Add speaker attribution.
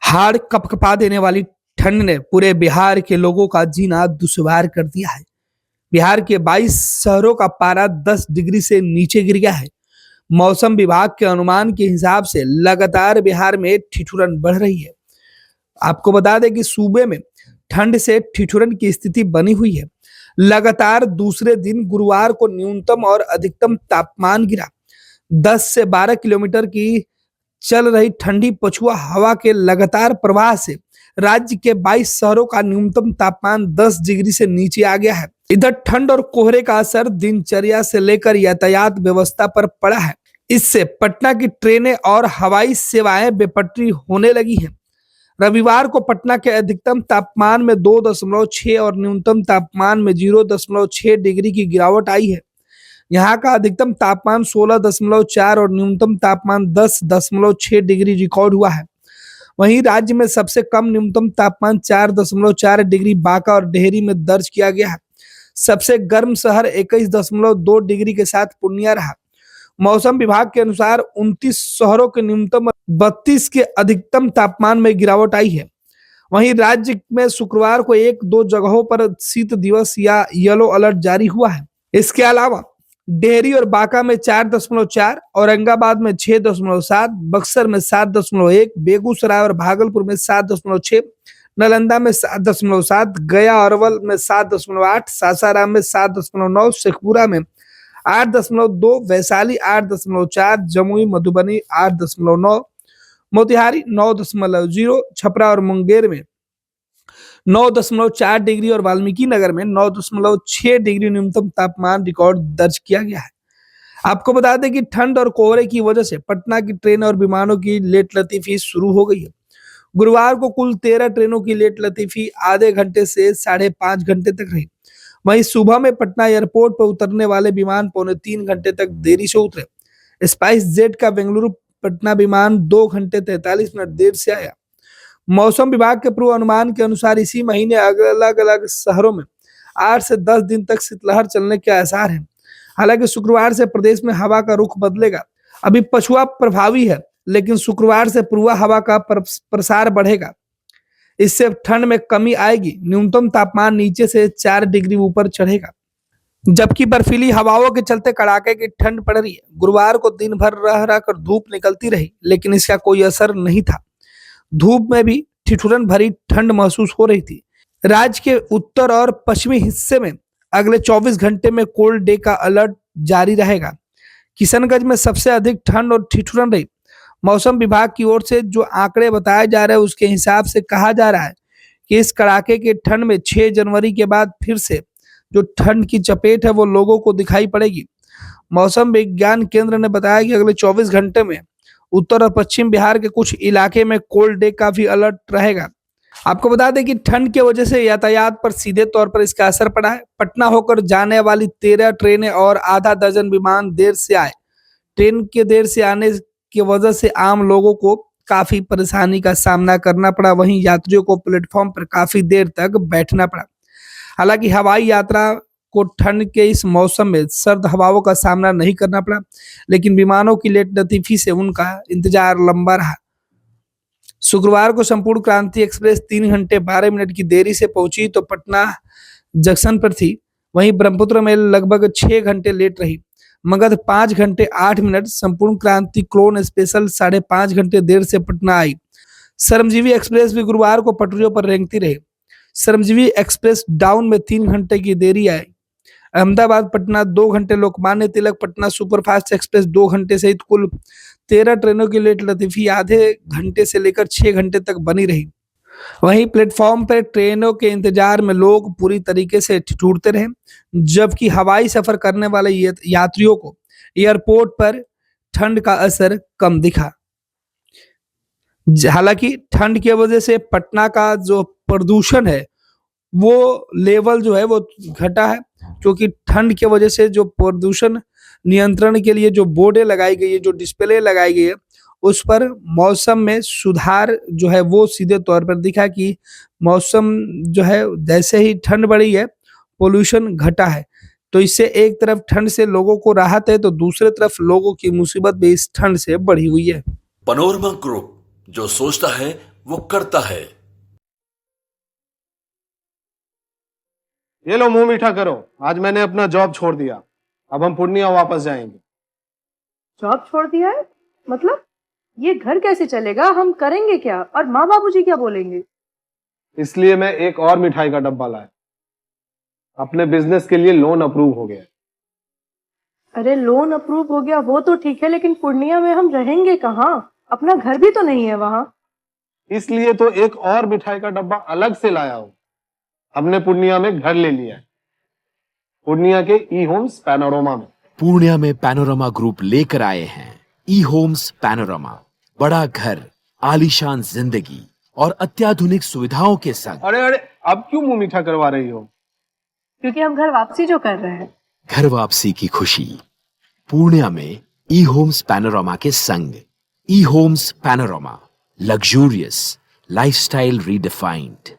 Speaker 1: हाड़ कपकपा देने वाली ठंड ने पूरे बिहार के लोगों का जीना दुश्वार कर दिया है। बिहार के 22 शहरों का पारा 10 डिग्री से नीचे गिर गया है। मौसम विभाग के अनुमान के हिसाब से लगातार बिहार में ठिठुरन बढ़ रही है। आपको बता दें कि सूबे में ठंड से ठिठुरन की स्थिति बनी हुई है। लगातार दूसरे दिन गुरुवार को न्यूनतम और अधिकतम तापमान गिरा। 10 से 12 किलोमीटर की चल रही ठंडी पछुआ हवा के लगातार प्रवाह से राज्य के 22 शहरों का न्यूनतम तापमान 10 डिग्री से नीचे आ गया है। इधर ठंड और कोहरे का असर दिनचर्या से लेकर यातायात व्यवस्था पर पड़ा है। इससे पटना की ट्रेनें और हवाई सेवाएं बेपटरी होने लगी हैं। रविवार को पटना के अधिकतम तापमान में 2.6 और न्यूनतम तापमान में 0.6 डिग्री की गिरावट आई है। यहाँ का अधिकतम तापमान 16.4 और न्यूनतम तापमान 10.6 डिग्री रिकॉर्ड हुआ है। वहीं राज्य में सबसे कम न्यूनतम तापमान 4.4 डिग्री बांका और डेहरी में दर्ज किया गया है। सबसे गर्म शहर 21.2 डिग्री के साथ पूर्णिया रहा। मौसम विभाग के अनुसार 29 शहरों के न्यूनतम 32 के अधिकतम तापमान में गिरावट आई है। वहीं राज्य में शुक्रवार को 1-2 जगहों पर शीत दिवस या येलो अलर्ट जारी हुआ है। इसके अलावा डेहरी और बांका में 4.4, औरंगाबाद में 6.7, बक्सर में 7.1, बेगूसराय और भागलपुर में 7.6, नालंदा में 7.7, गया और अरवल में 7.8, सासाराम में 7.9, शेखपुरा में 8.2, वैशाली 8.4, जमुई मधुबनी 8.9, मोतिहारी 9.0, छपरा और मुंगेर में 9.4 डिग्री और वाल्मीकि नगर में 9.6 डिग्री न्यूनतम तापमान रिकॉर्ड दर्ज किया गया है। आपको बता दें कि ठंड और कोहरे की वजह से पटना की ट्रेन और विमानों की लेट लतीफी शुरू हो गई है। गुरुवार को कुल 13 ट्रेनों की लेट लतीफी आधे घंटे से 5.5 घंटे तक रही। वहीं सुबह में पटना एयरपोर्ट पर उतरने वाले विमान 3.25 घंटे तक देरी से उतरे। स्पाइस जेट का बेंगलुरु पटना विमान 2 घंटे 43 मिनट देर से आया। मौसम विभाग के पूर्वानुमान के अनुसार इसी महीने अलग अलग शहरों में 8 से 10 दिन तक शीतलहर चलने के आसार हैं। हालांकि शुक्रवार से प्रदेश में हवा का रुख बदलेगा। अभी पछुआ प्रभावी है, लेकिन शुक्रवार से पूर्वा हवा का प्रसार बढ़ेगा। इससे ठंड में कमी आएगी। न्यूनतम तापमान नीचे से 4 डिग्री ऊपर चढ़ेगा, जबकि बर्फीली हवाओं के चलते कड़ाके की ठंड पड़ रही है। गुरुवार को दिन भर रह रह कर धूप निकलती रही, लेकिन इसका कोई असर नहीं था। धूप में भी ठिठुरन भरी ठंड महसूस हो रही थी। राज्य के उत्तर और पश्चिमी हिस्से में अगले 24 घंटे में कोल्ड डे का अलर्ट जारी रहेगा। किशनगंज में सबसे अधिक ठंड और ठिठुरन रही। मौसम विभाग की ओर से जो आंकड़े बताए जा रहे हैं उसके हिसाब से कहा जा रहा है कि इस कड़ाके के ठंड में 6 जनवरी के बाद फिर से जो ठंड की चपेट है वो लोगों को दिखाई पड़ेगी। मौसम विज्ञान केंद्र ने बताया कि अगले 24 घंटे में उत्तर और पश्चिम बिहार के कुछ इलाके में कोल्ड डे का भी अलर्ट रहेगा। आपको बता दें कि ठंड की वजह से यातायात पर सीधे तौर पर इसका असर पड़ा है। पटना होकर जाने वाली 13 ट्रेनें और आधा दर्जन विमान देर से आए। ट्रेन के देर से आने की वजह से आम लोगों को काफी परेशानी का सामना करना पड़ा। वहीं यात्रियों को प्लेटफॉर्म पर काफी देर तक बैठना पड़ा। हालांकि हवाई यात्रा को ठंड के इस मौसम में सर्द हवाओं का सामना नहीं करना पड़ा, लेकिन विमानों की लेट लतीफी से उनका इंतजार लंबा रहा। शुक्रवार को संपूर्ण क्रांति एक्सप्रेस 3 घंटे 12 मिनट की देरी से पहुंची तो पटना जंक्शन पर थी। वहीं ब्रह्मपुत्र में लगभग 6 घंटे लेट रही। मगध 5 घंटे 8 मिनट, संपूर्ण क्रांति क्लोन स्पेशल 5.5 घंटे देर से पटना आई। श्रमजीवी एक्सप्रेस भी गुरुवार को पटरियों पर रेंगती रही। श्रमजीवी एक्सप्रेस डाउन में 3 घंटे की देरी आई। अहमदाबाद पटना 2 घंटे, लोकमान्य तिलक पटना सुपरफास्ट एक्सप्रेस 2 घंटे सहित कुल 13 ट्रेनों की लेट लतीफी आधे घंटे से लेकर 6 घंटे तक बनी रही। वहीं प्लेटफॉर्म पर ट्रेनों के इंतजार में लोग पूरी तरीके से ठिठुरते रहे, जबकि हवाई सफर करने वाले यात्रियों को एयरपोर्ट पर ठंड का असर कम दिखा। हालांकि ठंड की वजह से पटना का जो प्रदूषण है वो लेवल जो है वो घटा है, क्योंकि ठंड की वजह से जो प्रदूषण नियंत्रण के लिए जो बोर्डें लगाई गई है, जो डिस्प्ले लगाई गई है, उस पर मौसम में सुधार जो है वो सीधे तौर पर दिखा कि मौसम जो है जैसे ही ठंड बढ़ी है पोल्यूशन घटा है। तो इससे एक तरफ ठंड से लोगों को राहत है तो दूसरी तरफ लोगों की मुसीबत भी इस ठंड से बढ़ी हुई है।
Speaker 2: पनोरमा ग्रुप, जो सोचता है वो करता है।
Speaker 3: ये लो मुंह मीठा करो, आज मैंने अपना जॉब छोड़ दिया। अब हम पूर्णिया वापस जाएंगे।
Speaker 4: जॉब छोड़ दिया है? मतलब ये घर कैसे चलेगा? हम करेंगे क्या? और माँ बाबूजी क्या बोलेंगे?
Speaker 3: इसलिए मैं एक और मिठाई का डब्बा लाया। अपने बिजनेस के लिए लोन अप्रूव हो गया है।
Speaker 4: अरे लोन अप्रूव हो गया वो तो ठीक है, लेकिन पूर्णिया में हम रहेंगे कहाँ? अपना घर भी तो नहीं है वहां।
Speaker 3: इसलिए तो एक और मिठाई का डब्बा अलग से लाया हूं। हमने पूर्णिया में घर ले लिया है, पूर्णिया के ई होम्स पैनोरमा में।
Speaker 5: पूर्णिया में पैनोरमा ग्रुप लेकर आए हैं ई होम्स पैनोरमा। बड़ा घर, आलीशान जिंदगी और अत्याधुनिक सुविधाओं के संग।
Speaker 3: अरे अरे, अब क्यों मुंह मीठा करवा रही हो?
Speaker 4: क्योंकि हम घर वापसी जो कर रहे हैं।
Speaker 5: घर वापसी की खुशी पूर्णिया में ई होम्स पैनोरमा के संग। ई Homes Panorama, luxurious lifestyle redefined.